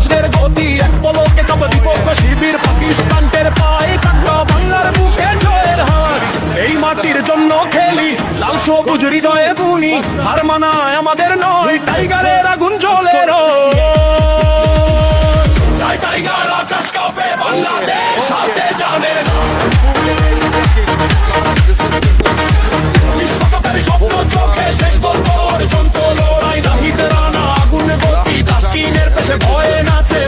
বজ্রের গতি, এক পলকে কাঁপে বিপক্ষ শিবির। পাকিস্তান টের পায় কাটলো বাংলার বুকে জয়ের হার। এই মাটির জন্য খেলি, লাল সবুজ হৃদয়ে বুনি, হার মানায় আমাদের নয়, টাইগারের আগুন জ্বলে রয়। টাইগার আকাশ কাঁপে, বাংলাদেশ হাতে যাবে না। বিশ্বকাপের স্বপ্ন চোখে, শেষ বল পর্যন্ত লড়াই। নাহিদ রানা আগুন গতি, তাসকিনের পেশে ভয়ে নাচে